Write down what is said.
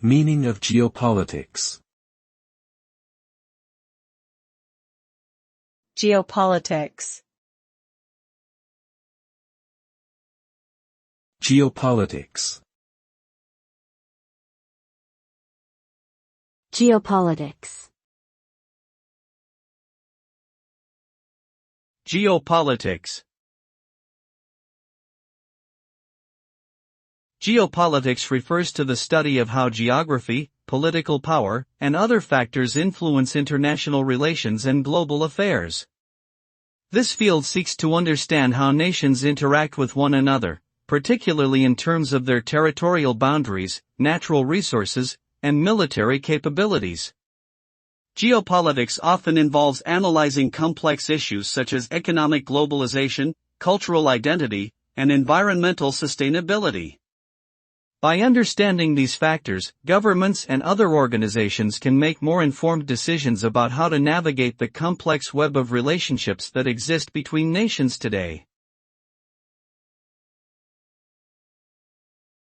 Meaning of geopolitics. Geopolitics. Geopolitics. Geopolitics. Geopolitics. Geopolitics refers to the study of how geography, political power, and other factors influence international relations and global affairs. This field seeks to understand how nations interact with one another, particularly in terms of their territorial boundaries, natural resources, and military capabilities. Geopolitics often involves analyzing complex issues such as economic globalization, cultural identity, and environmental sustainability. By understanding these factors, governments and other organizations can make more informed decisions about how to navigate the complex web of relationships that exist between nations today.